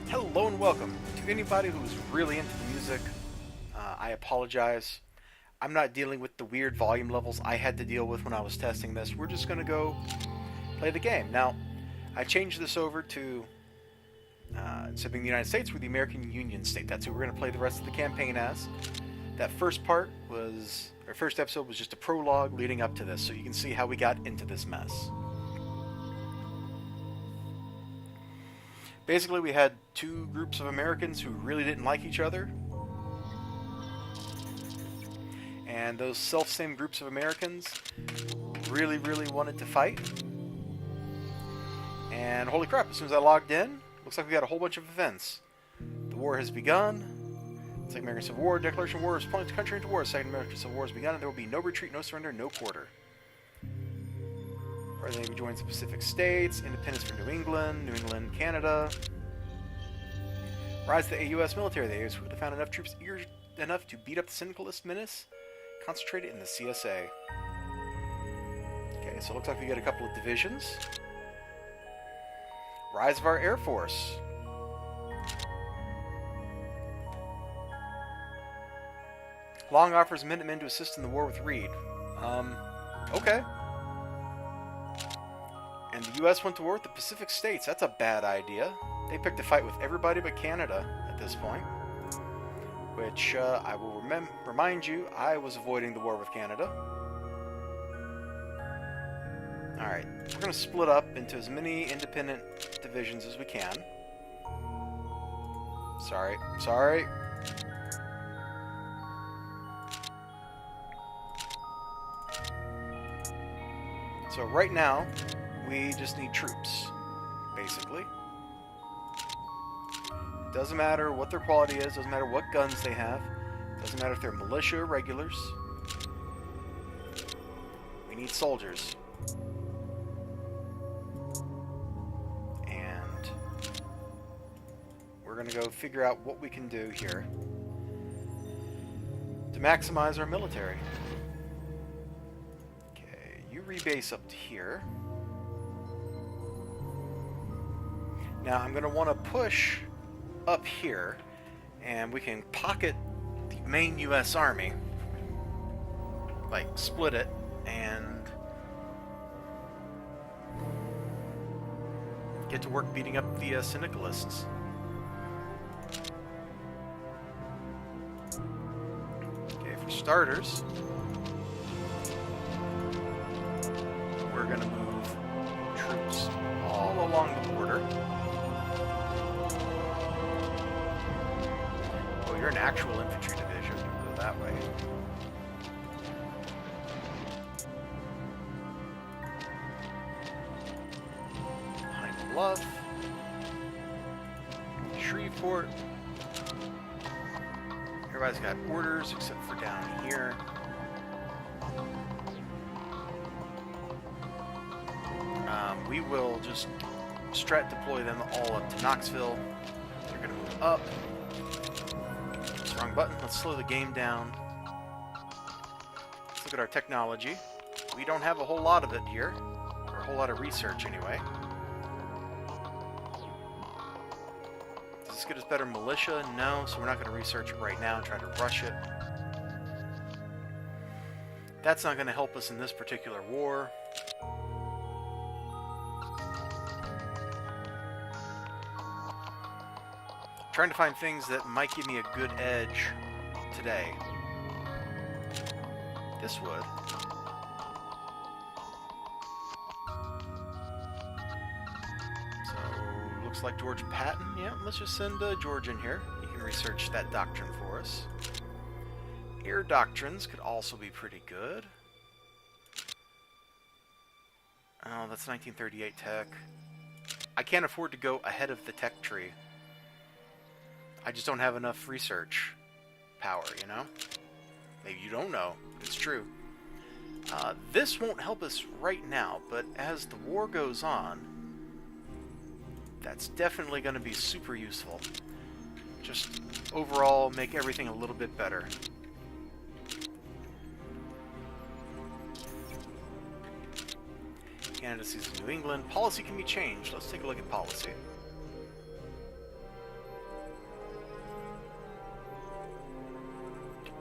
Hello and welcome to anybody who's really into the music. I apologize. I'm not dealing with the weird volume levels I had to deal with when I was testing this. We're just going to go play the game. Now, I changed this over to instead of being the United States, we're the American Union State. That's who we're going to play the rest of the campaign as. That first part was, our first episode was just a prologue leading up to this, so you can see how we got into this mess. Basically, we had two groups of Americans who really didn't like each other. And those self-same groups of Americans really wanted to fight. And holy crap, as soon as I logged in, looks like we got a whole bunch of events. The war has begun. Second American Civil War, declaration of war is plunged the country into war. Second American Civil War has begun, and there will be no retreat, no surrender, no quarter. The Navy joins the Pacific States, independence for New England, Canada. Rise of the AUS military. The AUS would have found enough troops eager enough to beat up the syndicalist menace, concentrated in the CSA. Okay, so it looks like we get a couple of divisions. Rise of our Air Force. Long offers Minutemen to assist in the war with Reed. Okay. And the U.S. went to war with the Pacific States. That's a bad idea. They picked a fight with everybody but Canada at this point. Which, I will remind you, I was avoiding the war with Canada. Alright, we're going to split up into as many independent divisions as we can. Sorry. So right now, we just need troops, basically. Doesn't matter what their quality is, doesn't matter what guns they have, doesn't matter if they're militia or regulars. We need soldiers. And we're going to go figure out what we can do here to maximize our military. Okay, you rebase up to here. Now I'm going to want to push up here, and we can pocket the main U.S. Army, like split it, and get to work beating up the syndicalists. Okay, for starters, we're going to move troops all along the border. You're an actual infantry division. We'll go that way. Pine Bluff. Shreveport. Everybody's got orders except for down here. We will just strat deploy them all up to Knoxville. They're going to move up. Wrong button. Let's slow the game down. Let's look at our technology. We don't have a whole lot of it here, or a whole lot of research anyway. Does this get us better militia? No, so we're not going to research it right now and try to rush it. That's not going to help us in this particular war. Trying to find things that might give me a good edge today. This would. So, looks like George Patton. Yeah, let's just send George in here. He can research that doctrine for us. Air doctrines could also be pretty good. Oh, that's 1938 tech. I can't afford to go ahead of the tech tree. I just don't have enough research power, you know? Maybe you don't know, but it's true. This won't help us right now, but as the war goes on, that's definitely going to be super useful. Just overall make everything a little bit better. Canada sees New England. Policy can be changed. Let's take a look at policy.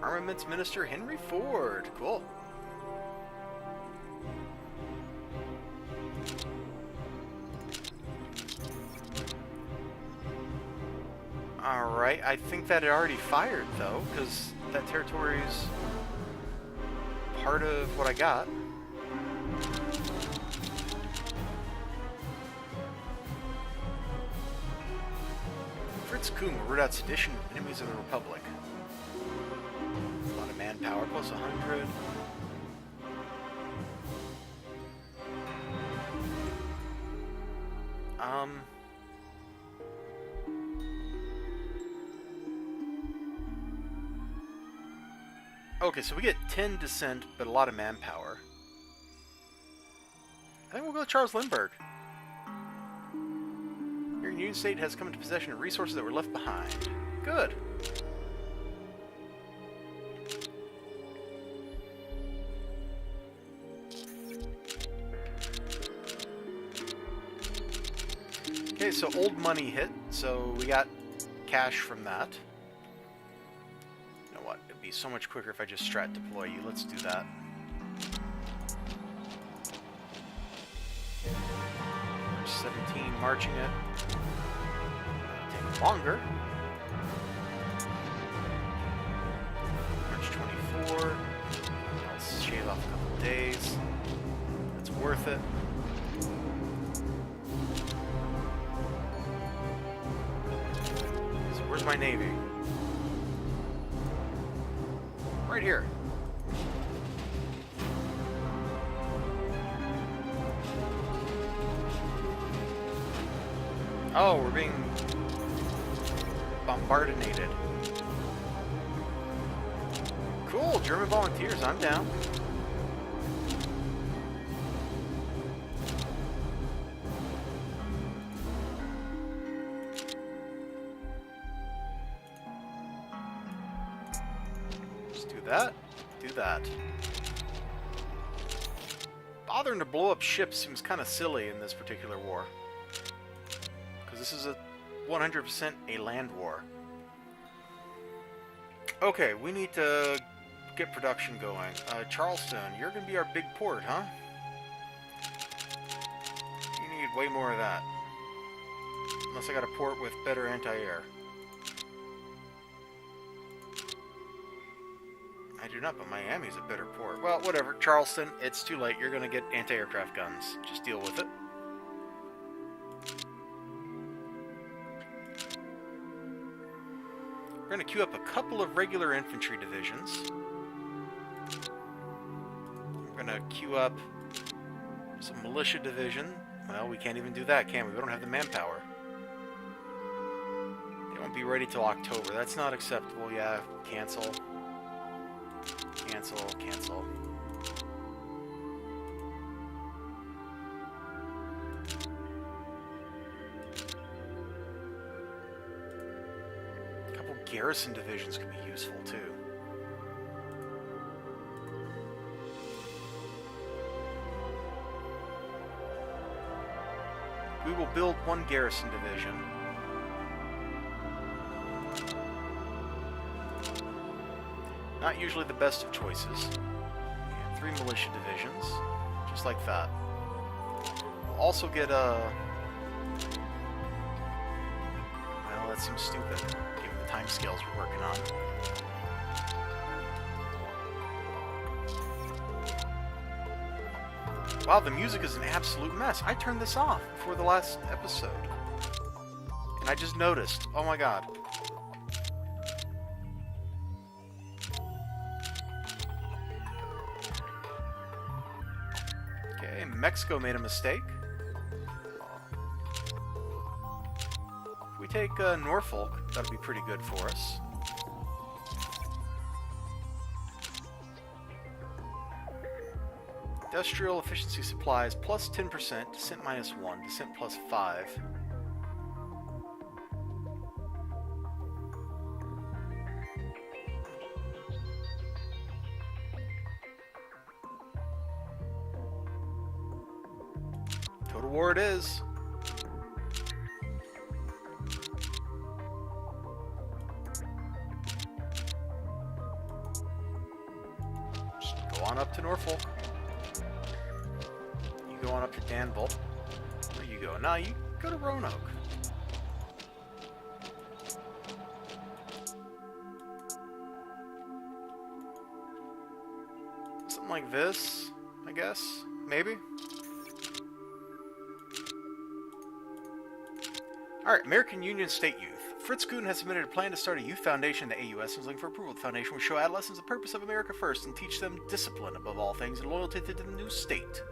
Armaments Minister Henry Ford. Cool. Alright, I think that it already fired, though, because that territory is part of what I got. Fritz Kuhn will root out sedition enemies of the Republic. A lot of manpower, plus 100. Okay, so we get 10 dissent, but a lot of manpower. I think we'll go with Charles Lindbergh. Your Union State has come into possession of resources that were left behind. Good. Okay, so old money hit, so we got cash from that. You know what? It'd be so much quicker if I just strat deploy you. Let's do that. March 17, marching it. Take longer. March 24. I'll shave off a couple days. That's worth it. So where's my navy? Right here. Oh, we're being bombardinated. Cool, German volunteers, I'm down. Just do that, do that. Bothering to blow up ships seems kind of silly in this particular war. This is a 100% a land war. Okay, we need to get production going. Charleston, you're going to be our big port, huh? You need way more of that. Unless I got a port with better anti-air. I do not, but Miami's a better port. Well, whatever. Charleston, it's too late. You're going to get anti-aircraft guns. Just deal with it. We're going to queue up a couple of regular infantry divisions. We're going to queue up some militia division. Well, we can't even do that, can we? We don't have the manpower. They won't be ready till October. That's not acceptable. Yeah, cancel. Cancel, cancel. Garrison divisions could be useful too. We will build one garrison division. Not usually the best of choices. And 3 militia divisions, just like that. We'll also get a... Well, that seems stupid. Timescales we're working on. Wow, the music is an absolute mess. I turned this off before the last episode. And I just noticed. Oh my god. Okay, Mexico made a mistake. If we take Norfolk, that'll be pretty good for us. Industrial efficiency supplies plus 10%, descent minus 1, descent plus 5. Total war it is. on up to Norfolk. You go on up to Danville. Where you go? Nah, you go to Roanoke. Something like this, I guess. Maybe. Alright, American Union State Youth. Fritz Kuhn has submitted a plan to start a youth foundation in the AUS and is looking for approval. The foundation will show adolescents the purpose of America first and teach them discipline above all things and loyalty to the new state.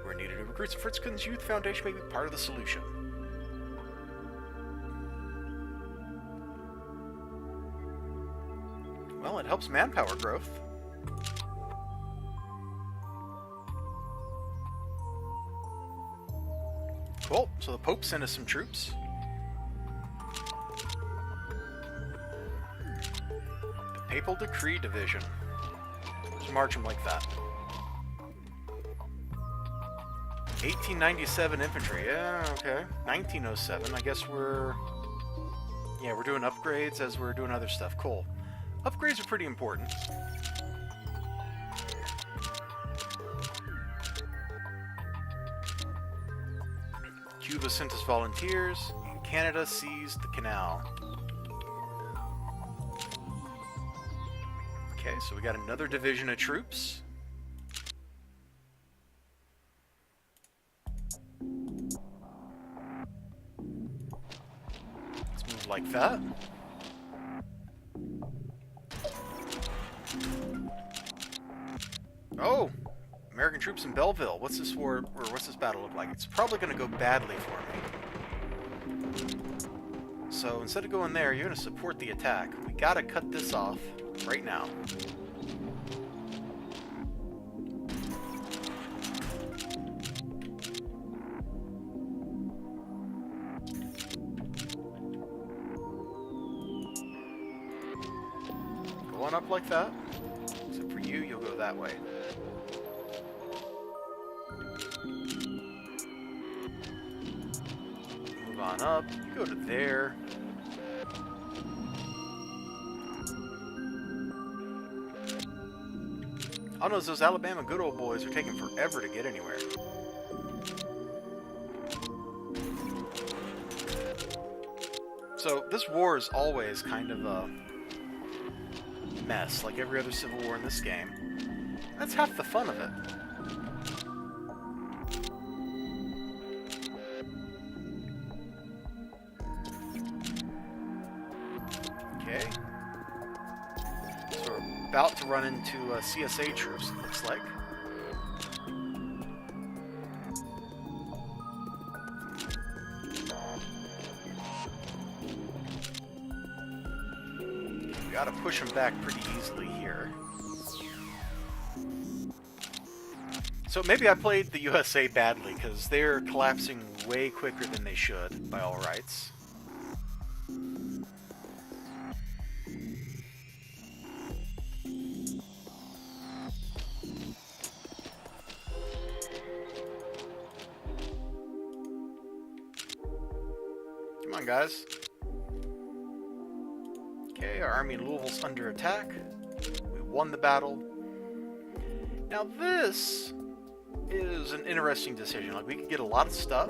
We're needed to recruit, so Fritz Kuhn's youth foundation may be part of the solution. Well, it helps manpower growth. Cool, so the Pope sent us some troops. Papal Decree Division. Just march them like that. 1897 infantry. Yeah, okay. 1907. I guess we're doing upgrades as we're doing other stuff. Cool. Upgrades are pretty important. Cuba sent us volunteers, and Canada seized the canal. Okay, so we got another division of troops. Let's move like that. Oh! American troops in Belleville. What's this war, or what's this battle look like? It's probably going to go badly for me. So instead of going there, you're going to support the attack. We got to cut this off right now. Go on up like that. Except for you, you'll go that way. Move on up. You go to there. Oh no, those Alabama good old boys are taking forever to get anywhere. So this war is always kind of a mess, like every other civil war in this game. That's half the fun of it. Okay. So we're about to run into CSA troops, it looks like. We gotta push them back pretty easily here. So maybe I played the USA badly, because they're collapsing way quicker than they should, by all rights. Come on, guys. Okay, our army in Louisville's under attack. We won the battle. Now this is an interesting decision. Like, we could get a lot of stuff,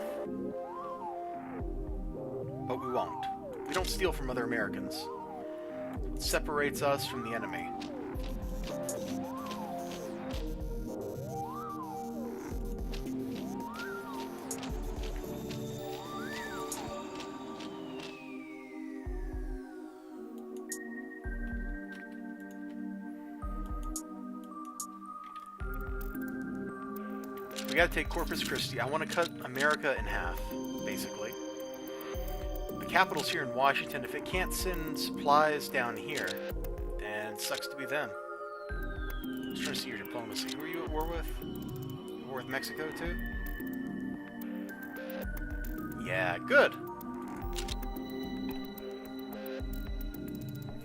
but we won't. We don't steal from other Americans. It separates us from the enemy. We gotta take Corpus Christi. I want to cut America in half, basically. The capital's here in Washington. If it can't send supplies down here, then it sucks to be them. I was trying to see your diplomacy. Who are you at war with? War with Mexico, too? Yeah, good.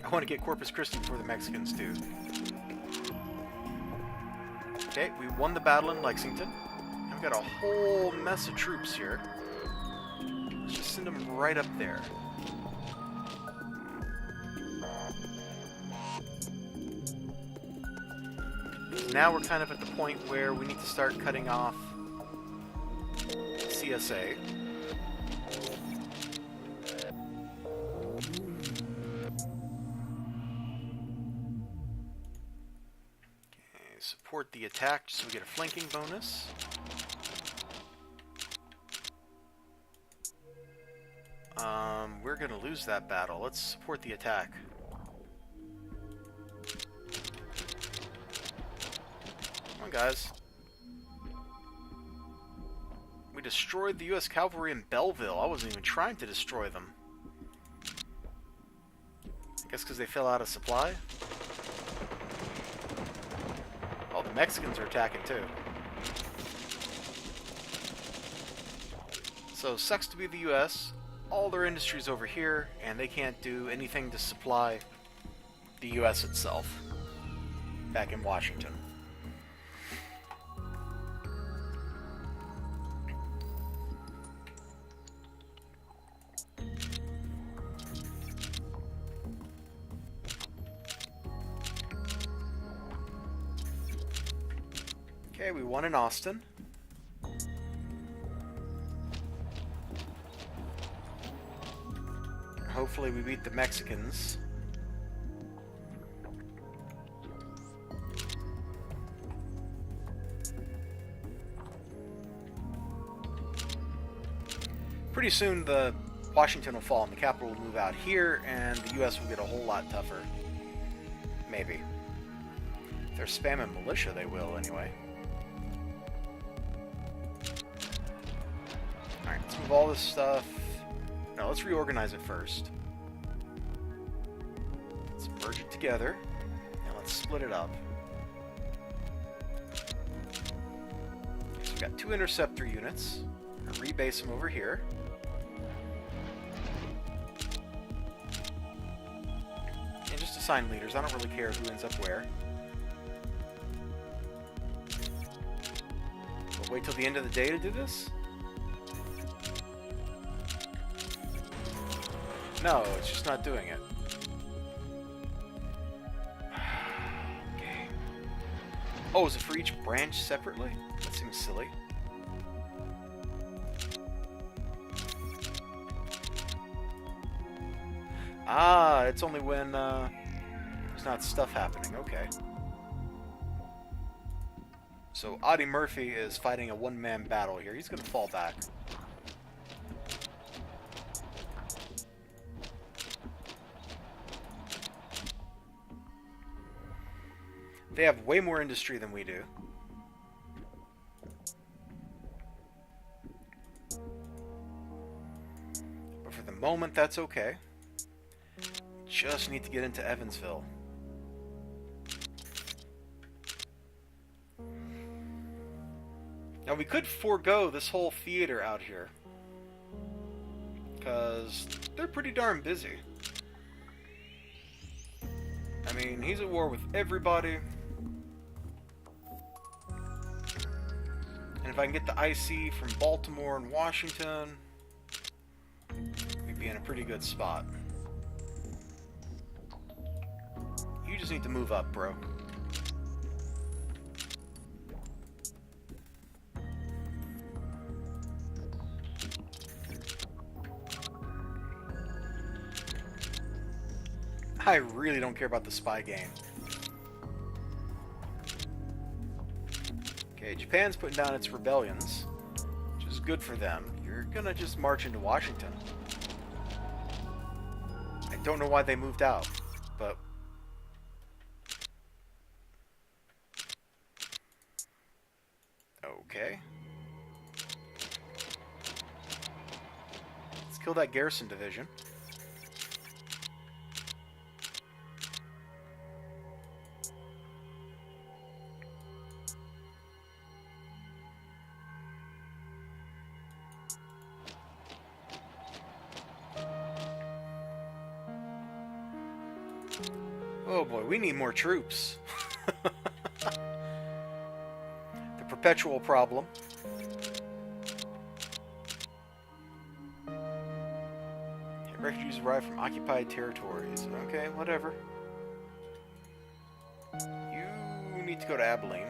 I want to get Corpus Christi before the Mexicans do. Okay, we won the battle in Lexington. We've got a whole mess of troops here. Let's just send them right up there. So now we're kind of at the point where we need to start cutting off CSA. Okay, support the attack so we get a flanking bonus. We're going to lose that battle. Let's support the attack. Come on, guys. We destroyed the U.S. cavalry in Belleville. I wasn't even trying to destroy them. I guess because they fell out of supply? Oh, the Mexicans are attacking too. So, sucks to be the U.S. All their industry's over here, and they can't do anything to supply the U.S. itself back in Washington. Okay, we won in Austin. Hopefully we beat the Mexicans. Pretty soon the Washington will fall and the capital will move out here and the US will get a whole lot tougher. Maybe. If they're spamming militia, they will anyway. Alright, let's move all this stuff. No, let's reorganize it first. Let's merge it together, and let's split it up. Okay, so we've got 2 interceptor units. I'm going to rebase them over here. And just assign leaders. I don't really care who ends up where. We'll wait till the end of the day to do this? No, it's just not doing it. Okay. Oh, is it for each branch separately? That seems silly. Ah, it's only when there's not stuff happening. Okay. So Audie Murphy is fighting a one-man battle here. He's going to fall back. They have way more industry than we do. But for the moment, that's okay. Just need to get into Evansville. Now we could forego this whole theater out here, because they're pretty darn busy. I mean, he's at war with everybody. And if I can get the IC from Baltimore and Washington, we'd be in a pretty good spot. You just need to move up, bro. I really don't care about the spy game. Okay, Japan's putting down its rebellions, which is good for them. You're gonna just march into Washington. I don't know why they moved out, but... okay. Let's kill that garrison division. Oh boy, we need more troops. The perpetual problem. Refugees arrive from occupied territories. Okay, whatever. You need to go to Abilene.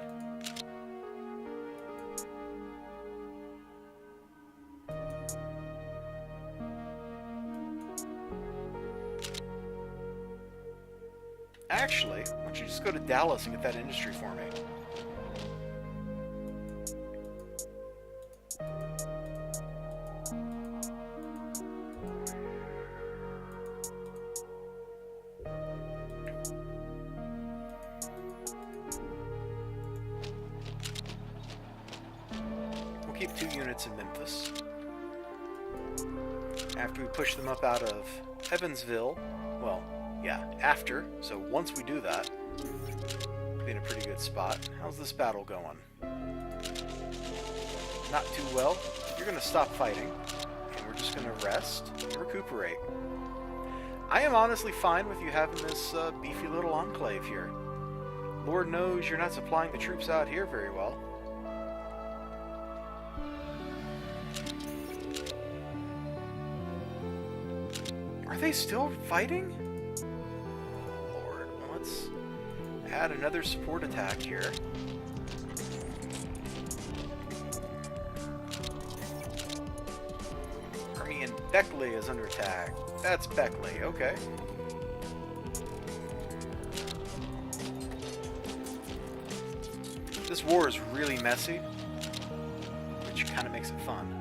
Actually, why don't you just go to Dallas and get that industry for me? We'll keep 2 units in Memphis. After we push them up out of Evansville, well, yeah, after. So once we do that, we'll be in a pretty good spot. How's this battle going? Not too well. You're going to stop fighting, and we're just going to rest and recuperate. I am honestly fine with you having this beefy little enclave here. Lord knows you're not supplying the troops out here very well. Are they still fighting? Lord, well, let's add another support attack here. Army in Beckley is under attack. That's Beckley, okay. This war is really messy, which kind of makes it fun.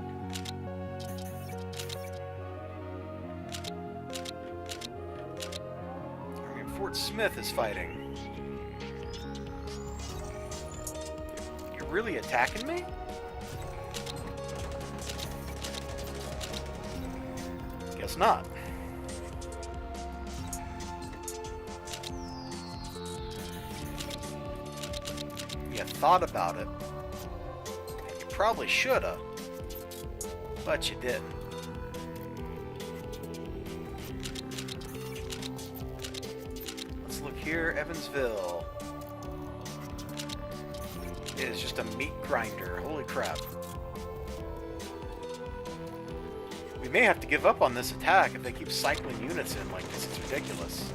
Army in Fort Smith is fighting. You're really attacking me? Guess not. You thought about it. You probably shoulda, but you didn't. Let's look here, Evansville. It is just a meat grinder. Holy crap. We may have to give up on this attack if they keep cycling units in like this. It's ridiculous.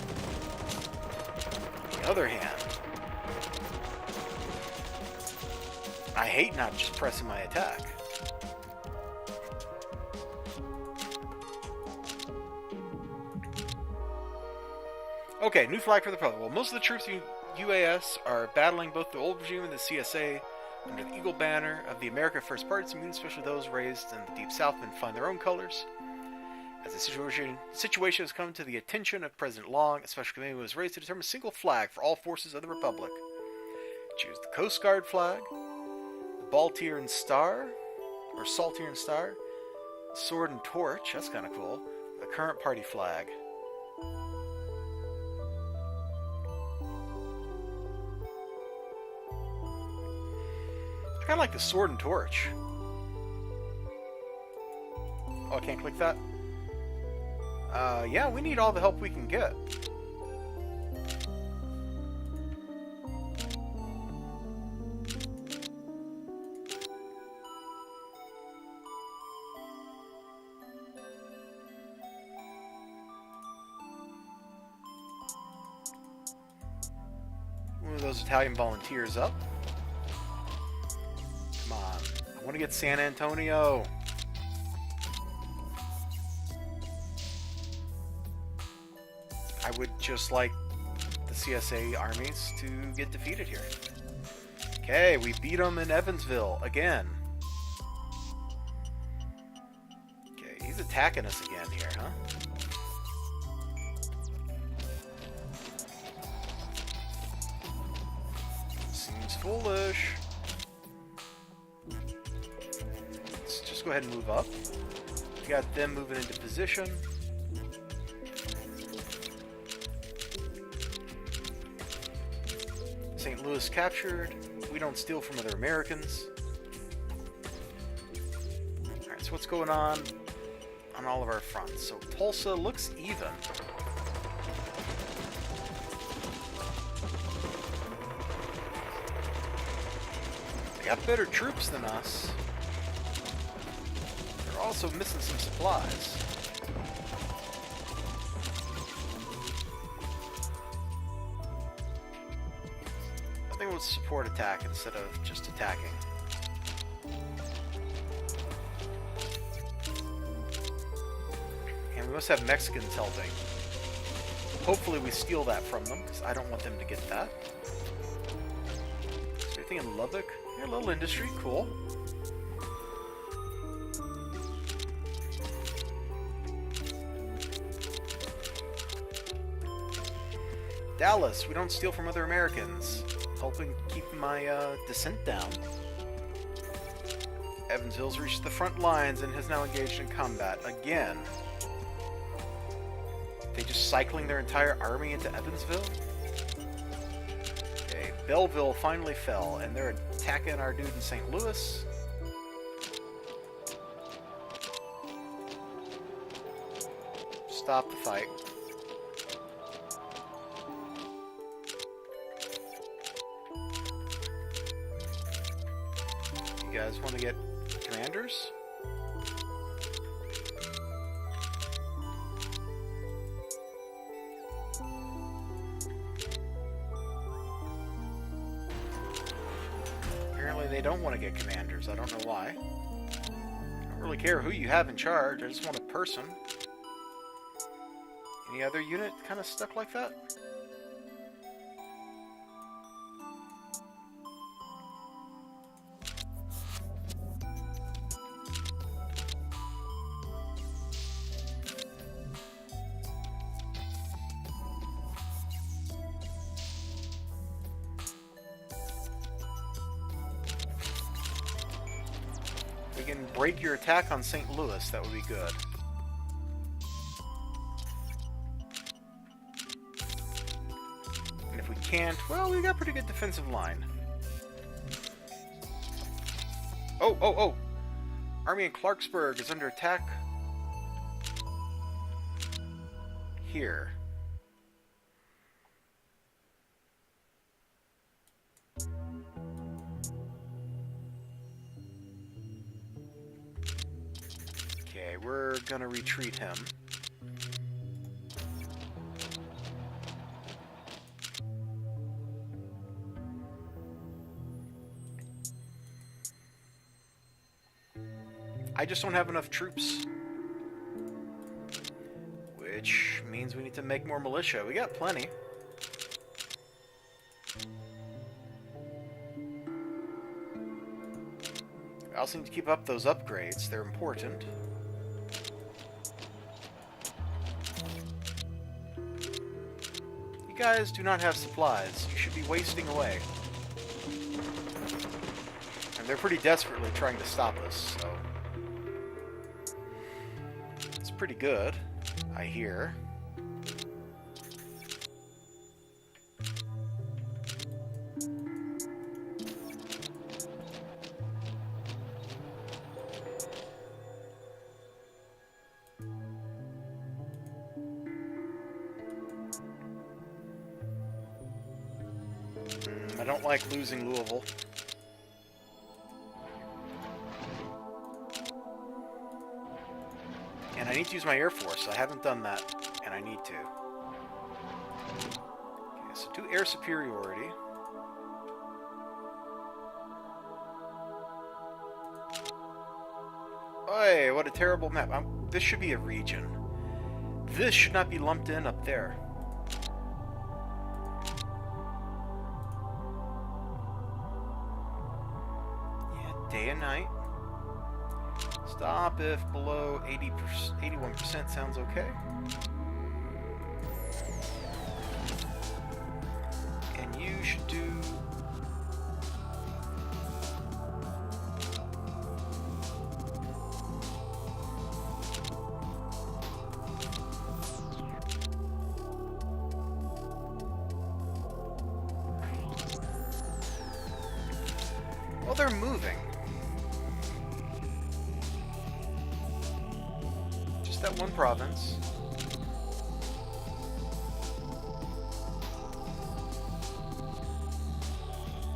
On the other hand, I hate not just pressing my attack. Okay, new flag for the Republic. Well, most of the troops in UAS are battling both the old regime and the CSA under the Eagle banner of the America First Party, especially those raised in the Deep South and find their own colors. As the situation has come to the attention of President Long, a special committee was raised to determine a single flag for all forces of the Republic. Choose the Coast Guard flag, Baltier Star, or Saltier Star, Sword and Torch, that's kind of cool, the current party flag. I kind of like the Sword and Torch. Oh, I can't click that? Yeah, we need all the help we can get. Move those Italian volunteers up. Come on. I want to get San Antonio. I would just like the CSA armies to get defeated here. Okay, we beat them in Evansville again. Okay, he's attacking us again here, huh? Seems foolish. Let's just go ahead and move up. We got them moving into position. St. Louis captured. We don't steal from other Americans. Alright, so what's going on all of our fronts? So Tulsa looks even. They got better troops than us. They're also missing some supplies. think it was support attack instead of just attacking. And we must have Mexicans helping. Hopefully we steal that from them, because I don't want them to get that. Is there anything in Lubbock? Yeah, a little industry, cool. Dallas, we don't steal from other Americans. Helping keep my descent down. Evansville's reached the front lines and has now engaged in combat again. They just cycling their entire army into Evansville? Okay, Belleville finally fell, and they're attacking our dude in St. Louis. Stop the fight. You guys want to get commanders? Apparently they don't want to get commanders. I don't know why. I don't really care who you have in charge. I just want a person. Any other unit kind of stuck like that? We can break your attack on St. Louis. That would be good. And if we can't, well, we got a pretty good defensive line. Oh! Army in Clarksburg is under attack. Here. Okay, we're gonna retreat him. I just don't have enough troops. Which means we need to make more militia. We got plenty. We also need to keep up those upgrades. They're important. You guys do not have supplies. You should be wasting away. And they're pretty desperately trying to stop us, so... it's pretty good, I hear. I don't like losing Louisville. And I need to use my Air Force. I haven't done that, and I need to. Okay, so do air superiority. Hey, what a terrible map. This should be a region. This should not be lumped in up there. Day and night. Stop if below 81% sounds okay. And you should do... well, they're moving. That one province.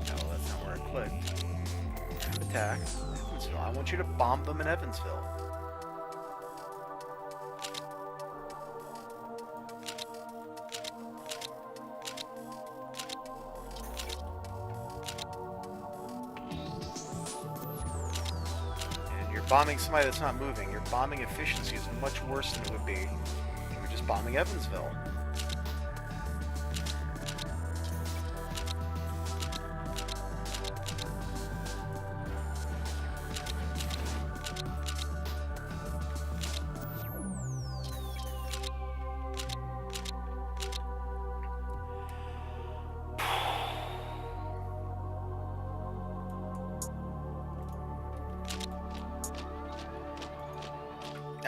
No, that's not where I clicked. Attack. Evansville. I want you to bomb them in Evansville. bombing somebody that's not moving. Your bombing efficiency is much worse than it would be if you were just bombing Evansville.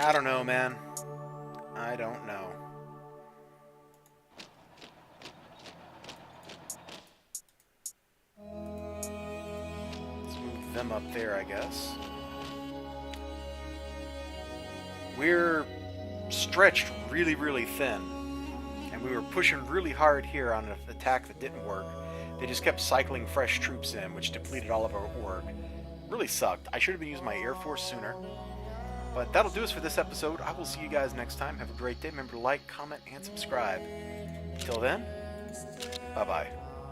I don't know, man. I don't know. Let's move them up there, I guess. We're stretched really, really thin. And we were pushing really hard here on an attack that didn't work. They just kept cycling fresh troops in, which depleted all of our org. Really sucked. I should have been using my Air Force sooner. But that'll do us for this episode. I will see you guys next time. Have a great day. Remember to like, comment, and subscribe. Till then, bye-bye.